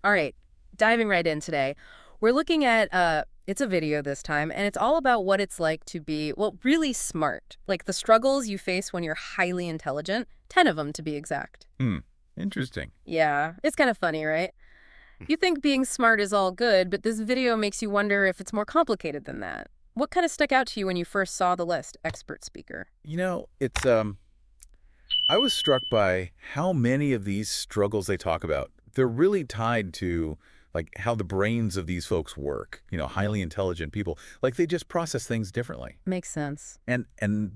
All right, diving right in today. We're looking at it's a video this time, and it's all about what it's like to be, well, really smart. Like the struggles you face when you're highly intelligent, 10 of them to be exact. Hmm. Interesting. Yeah, it's kind of funny, right? You think being smart is all good, but this video makes you wonder if it's more complicated than that. What kind of stuck out to you when you first saw the list, expert speaker? It's I was struck by how many of these struggles they talk about. They're really tied to like how the brains of these folks work, highly intelligent people. Like they just process things differently. Makes sense. And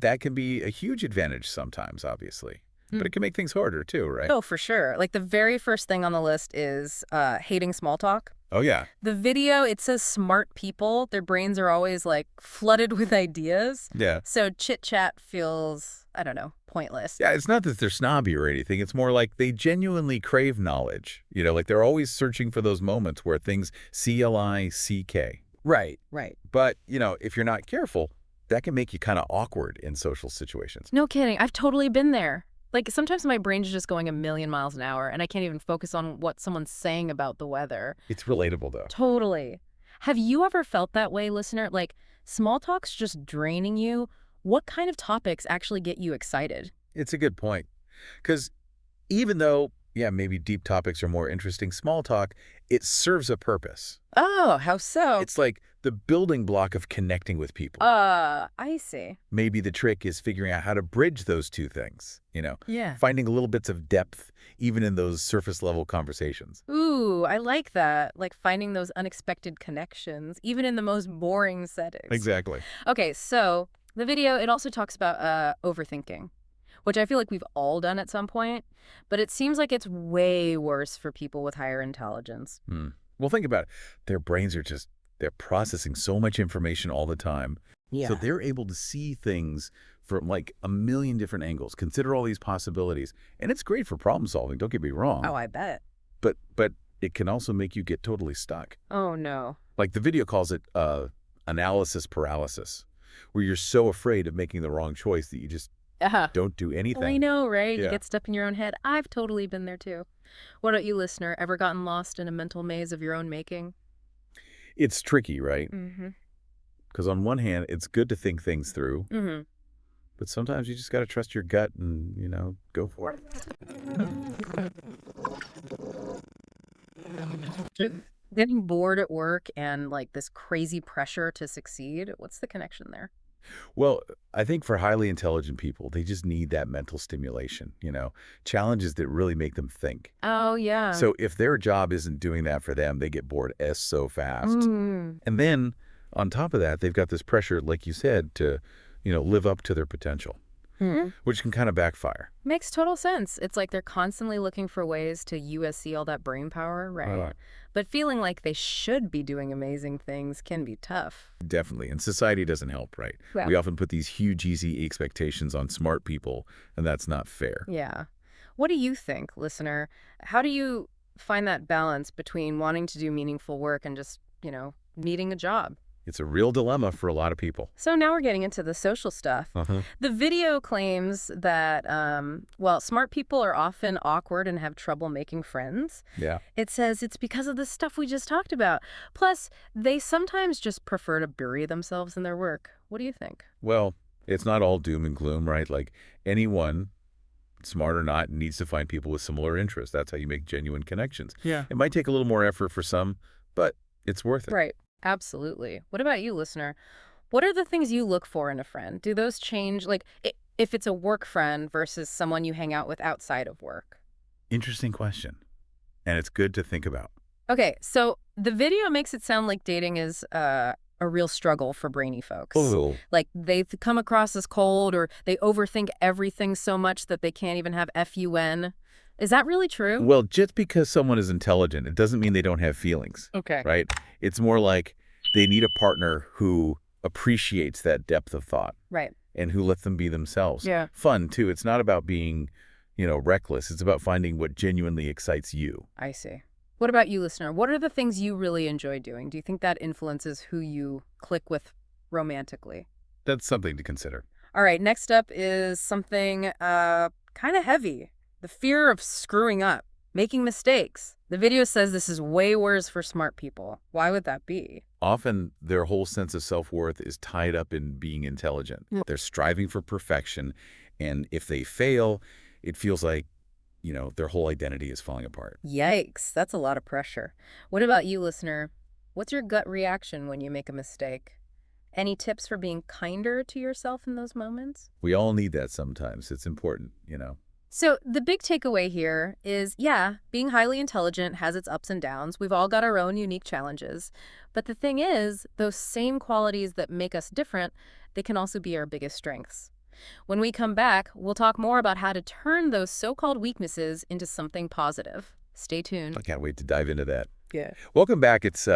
that can be a huge advantage sometimes, obviously. But it can make things harder too, right? Oh, for sure. Like the very first thing on the list is hating small talk. Oh yeah. The video, it says smart people. Their brains are always like flooded with ideas. Yeah. So chit chat feels, I don't know, pointless. Yeah, it's not that they're snobby or anything. It's more like they genuinely crave knowledge. Like they're always searching for those moments where things CLICK. Right. Right. But, if you're not careful, that can make you kind of awkward in social situations. No kidding. I've totally been there. Like sometimes my brain's just going a million miles an hour and I can't even focus on what someone's saying about the weather. It's relatable, though. Totally. Have you ever felt that way, listener? Like small talk's just draining you? What kind of topics actually get you excited? It's a good point. Because even though, yeah, maybe deep topics are more interesting, small talk, it serves a purpose. Oh, how so? It's like the building block of connecting with people. I see. Maybe the trick is figuring out how to bridge those two things, Yeah. finding little bits of depth even in those surface level conversations. Ooh, I like that. Like finding those unexpected connections, even in the most boring settings. Exactly. Okay, so the video, it also talks about overthinking, which I feel like we've all done at some point, but it seems like it's way worse for people with higher intelligence. Hmm. Well, think about it. Their brains are they're processing so much information all the time. So Yeah. they're able to see things from like a million different angles, consider all these possibilities. And it's great for problem solving, don't get me wrong. Oh, I bet. But it can also make you get totally stuck. Oh, no. Like the video calls it analysis paralysis, where you're so afraid of making the wrong choice that you just Uh-huh. don't do I anything. know, right? You Yeah. get stuck in your own head. I've totally been there too. What about you, listener? Ever gotten lost in a mental maze of your own making? It's tricky, right? Mm-hmm. Because on one hand, it's good to think things through, Mm-hmm. but sometimes you just got to trust your gut and, go for it. Getting bored at work and like this crazy pressure to succeed, what's the connection there? Well, I think for highly intelligent people, they just need that mental stimulation, challenges that really make them think. Oh, yeah. So if their job isn't doing that for them, they get bored as so fast. Mm. And then on top of that, they've got this pressure, like you said, to, live up to their potential, Hmm. which can kind of backfire. Makes total sense. It's like they're constantly looking for ways to USC all that brain power, right? Right. But feeling like they should be doing amazing things can be tough. Definitely. And society doesn't help, right? Yeah. We often put these huge, easy expectations on smart people, and that's not fair. Yeah. What do you think, listener? How do you find that balance between wanting to do meaningful work and just, needing a job? It's a real dilemma for a lot of people. So now we're getting into the social stuff. Uh-huh. The video claims that, well, smart people are often awkward and have trouble making friends. Yeah. It says it's because of the stuff we just talked about. Plus, they sometimes just prefer to bury themselves in their work. What do you think? Well, it's not all doom and gloom, right? Like anyone, smart or not, needs to find people with similar interests. That's how you make genuine connections. Yeah. It might take a little more effort for some, but it's worth it. Right. Absolutely. What about you, listener? What are the things you look for in a friend? Do those change, like, if it's a work friend versus someone you hang out with outside of work? Interesting question. And it's good to think about. Okay, so the video makes it sound like dating is a real struggle for brainy folks. Oh. Like they come across as cold or they overthink everything so much that they can't even have FUN. Is that really true? Well, just because someone is intelligent, it doesn't mean they don't have feelings, Okay. right? It's more like they need a partner who appreciates that depth of thought Right. and who lets them be themselves. Yeah. Fun, too. It's not about being, reckless. It's about finding what genuinely excites you. I see. What about you, listener? What are the things you really enjoy doing? Do you think that influences who you click with romantically? That's something to consider. All right, next up is something kind of heavy. The fear of screwing up. Making mistakes. The video says this is way worse for smart people. Why would that be? Often, their whole sense of self-worth is tied up in being intelligent. Mm. They're striving for perfection, and if they fail, it feels like, their whole identity is falling apart. Yikes, that's a lot of pressure. What about you, listener? What's your gut reaction when you make a mistake? Any tips for being kinder to yourself in those moments? We all need that sometimes. It's important. So, the big takeaway here is yeah, being highly intelligent has its ups and downs. We've all got our own unique challenges. But the thing is, those same qualities that make us different, they can also be our biggest strengths. When we come back, we'll talk more about how to turn those so-called weaknesses into something positive. Stay tuned. I can't wait to dive into that. Yeah. Welcome back. It's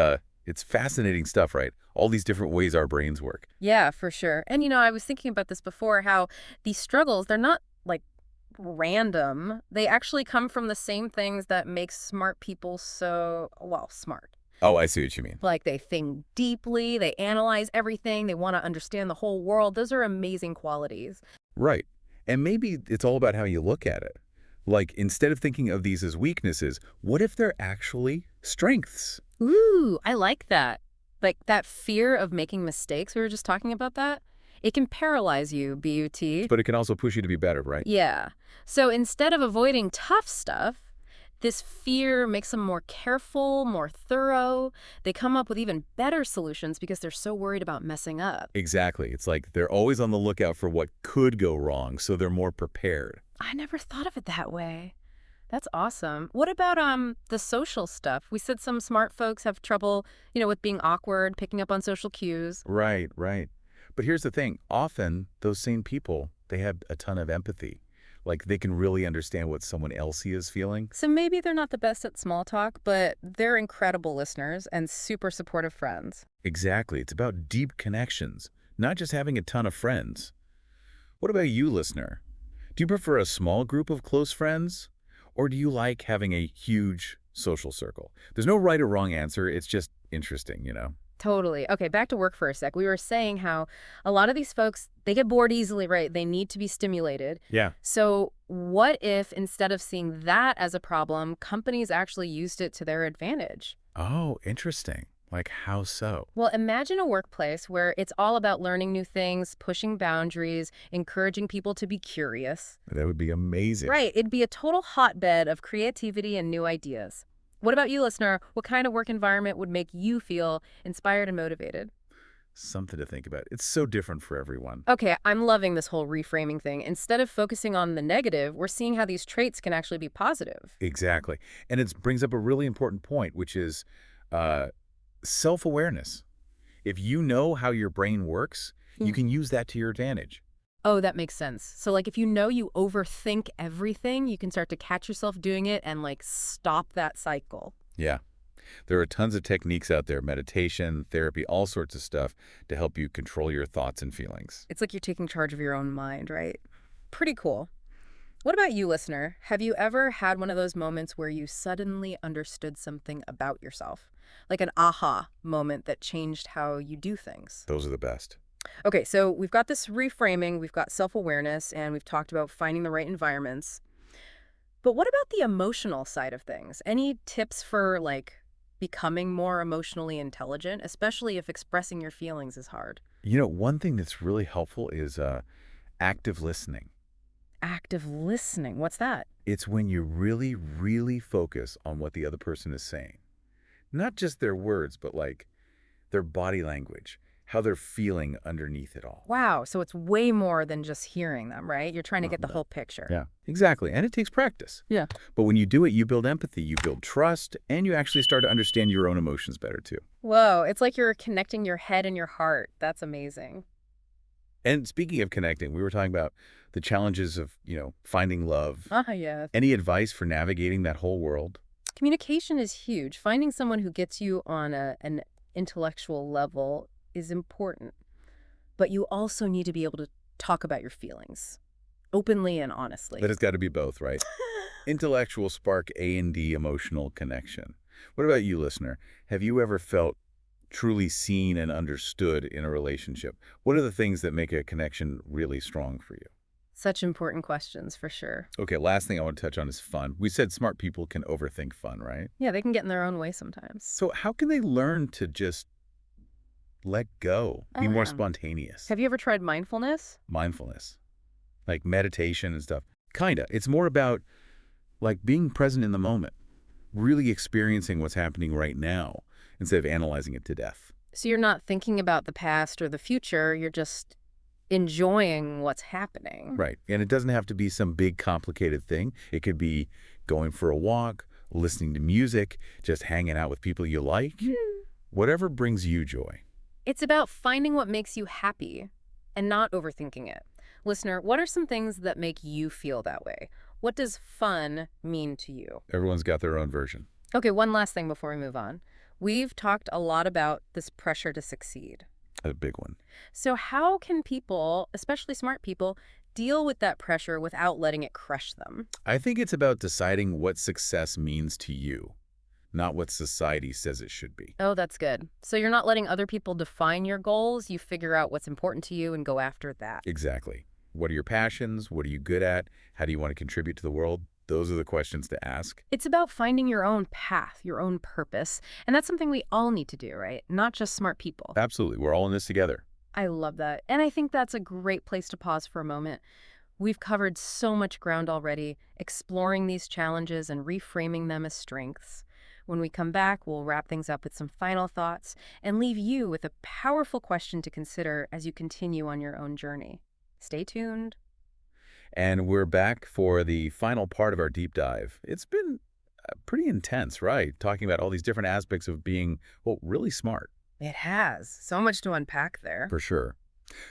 fascinating stuff, right? All these different ways our brains work. Yeah, for sure. And I was thinking about this before, how these struggles, they're not like random. They actually come from the same things that make smart people so, well, smart. Oh, I see what you mean. Like they think deeply, they analyze everything, they want to understand the whole world. Those are amazing qualities. Right. And maybe it's all about how you look at it. Like, instead of thinking of these as weaknesses, what if they're actually strengths? Ooh, I like that. Like that fear of making mistakes, we were just talking about that. It can paralyze you, BUT. But it can also push you to be better, right? Yeah. So instead of avoiding tough stuff, this fear makes them more careful, more thorough. They come up with even better solutions because they're so worried about messing up. Exactly. It's like they're always on the lookout for what could go wrong, so they're more prepared. I never thought of it that way. That's awesome. What about the social stuff? We said some smart folks have trouble, with being awkward, picking up on social cues. Right, right. But here's the thing. Often, those same people, they have a ton of empathy. Like, they can really understand what someone else is feeling. So maybe they're not the best at small talk, but they're incredible listeners and super supportive friends. Exactly. It's about deep connections, not just having a ton of friends. What about you, listener? Do you prefer a small group of close friends? Or do you like having a huge social circle? There's no right or wrong answer. It's just interesting. Totally. Okay, back to work for a sec. We were saying how a lot of these folks, they get bored easily, right? They need to be stimulated. Yeah. So what if instead of seeing that as a problem, companies actually used it to their advantage? Oh, interesting. Like, how so? Well, imagine a workplace where it's all about learning new things, pushing boundaries, encouraging people to be curious. That would be amazing. Right. It'd be a total hotbed of creativity and new ideas. What about you, listener? What kind of work environment would make you feel inspired and motivated? Something to think about. It's so different for everyone. Okay, I'm loving this whole reframing thing. Instead of focusing on the negative, we're seeing how these traits can actually be positive. Exactly. And it brings up a really important point, which is uh, self-awareness. If you know how your brain works, you can use that to your advantage. Oh, that makes sense. So, like, if you know you overthink everything, you can start to catch yourself doing it and, like, stop that cycle. Yeah. There are tons of techniques out there, meditation, therapy, all sorts of stuff to help you control your thoughts and feelings. It's like you're taking charge of your own mind, right? Pretty cool. What about you, listener? Have you ever had one of those moments where you suddenly understood something about yourself? Like an aha moment that changed how you do things? Those are the best. Okay, so we've got this reframing, we've got self-awareness, and we've talked about finding the right environments. But what about the emotional side of things? Any tips for, like, becoming more emotionally intelligent, especially if expressing your feelings is hard? One thing that's really helpful is active listening. Active listening, what's that? It's when you really, really focus on what the other person is saying. Not just their words, but like their body language, how they're feeling underneath it all. Wow, so it's way more than just hearing them, right? You're trying to get the No. whole picture. Yeah, exactly. And it takes practice. Yeah. But when you do it, you build empathy, you build trust, and you actually start to understand your own emotions better too. Whoa, it's like you're connecting your head and your heart. That's amazing. And speaking of connecting, we were talking about the challenges of, finding love. Yeah. Any advice for navigating that whole world? Communication is huge. Finding someone who gets you on an intellectual level is important. But you also need to be able to talk about your feelings openly and honestly. But it's got to be both, right? Intellectual spark A&D emotional connection. What about you, listener? Have you ever felt truly seen and understood in a relationship? What are the things that make a connection really strong for you? Such important questions for sure. Okay, last thing I want to touch on is fun. We said smart people can overthink fun, right? Yeah, they can get in their own way sometimes. So how can they learn to just let go, be more Um, spontaneous? have you ever tried mindfulness? Mindfulness, like meditation and stuff. Kinda. It's more about like being present in the moment, really experiencing what's happening right now instead of analyzing it to death. So you're not thinking about the past or the future, you're just enjoying what's happening. Right. And it doesn't have to be some big complicated thing. It could be going for a walk, listening to music, just hanging out with people you like, whatever brings you joy. It's about finding what makes you happy and not overthinking it. Listener, what are some things that make you feel that way? What does fun mean to you? Everyone's got their own version. Okay, one last thing before we move on. We've talked a lot about this pressure to succeed. A big one. So how can people, especially smart people, deal with that pressure without letting it crush them? I think it's about deciding what success means to you, not what society says it should be. Oh, that's good. So you're not letting other people define your goals. You figure out what's important to you and go after that. Exactly. What are your passions? What are you good at? How do you want to contribute to the world? Those are the questions to ask. It's about finding your own path, your own purpose. And that's something we all need to do, right? Not just smart people. Absolutely. We're all in this together. I love that. And I think that's a great place to pause for a moment. We've covered so much ground already, exploring these challenges and reframing them as strengths. When we come back, we'll wrap things up with some final thoughts and leave you with a powerful question to consider as you continue on your own journey. Stay tuned. And we're back for the final part of our deep dive. It's been pretty intense, right? Talking about all these different aspects of being, well, really smart. It has. So much to unpack there. For sure.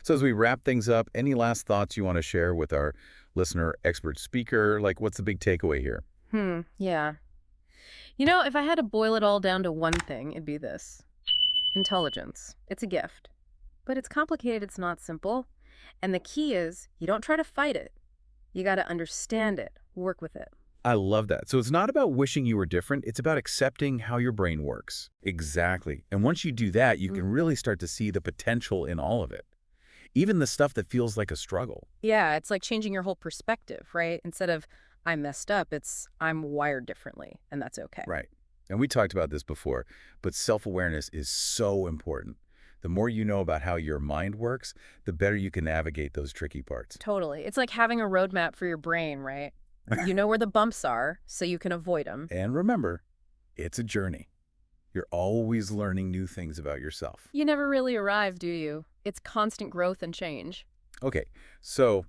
So as we wrap things up, any last thoughts you want to share with our listener expert speaker? Like, what's the big takeaway here? Yeah. You know, if I had to boil it all down to one thing, it'd be this. Intelligence. It's a gift. But it's complicated, it's not simple. And the key is, you don't try to fight it. You got to understand it, work with it. I love that. So it's not about wishing you were different. It's about accepting how your brain works. Exactly. And once you do that, you can really start to see the potential in all of it. Even the stuff that feels like a struggle. Yeah, it's like changing your whole perspective, right? Instead of, I messed up, it's, I'm wired differently, and that's okay. Right. And we talked about this before, but self-awareness is so important. The more you know about how your mind works, the better you can navigate those tricky parts. Totally. It's like having a roadmap for your brain, right? You know where the bumps are, so you can avoid them. And remember, it's a journey. You're always learning new things about yourself. You never really arrive, do you? It's constant growth and change. Okay, so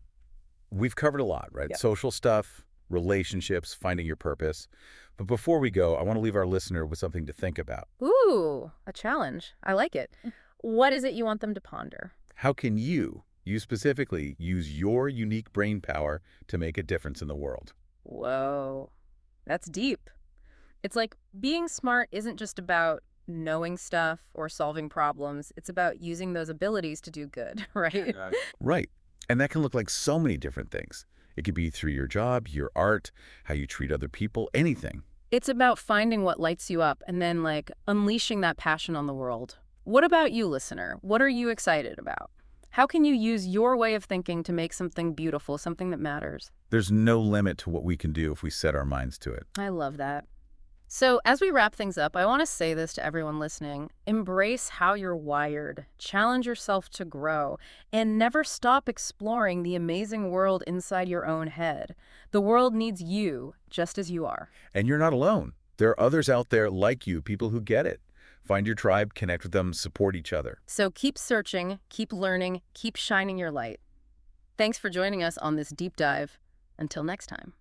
we've covered a lot, right? Yep. Social stuff, relationships, finding your purpose. But before we go, I want to leave our listener with something to think about. Ooh, a challenge. I like it. What is it you want them to ponder? How can you specifically, use your unique brain power to make a difference in the world? Whoa, that's deep. It's like being smart isn't just about knowing stuff or solving problems. It's about using those abilities to do good, right? Right. And that can look like so many different things. It could be through your job, your art, how you treat other people, anything. It's about finding what lights you up and then, like, unleashing that passion on the world. What about you, listener? What are you excited about? How can you use your way of thinking to make something beautiful, something that matters? There's no limit to what we can do if we set our minds to it. I love that. So as we wrap things up, I want to say this to everyone listening. Embrace how you're wired, challenge yourself to grow, and never stop exploring the amazing world inside your own head. The world needs you just as you are. And you're not alone. There are others out there like you, people who get it. Find your tribe, connect with them, support each other. So keep searching, keep learning, keep shining your light. Thanks for joining us on this deep dive. Until next time.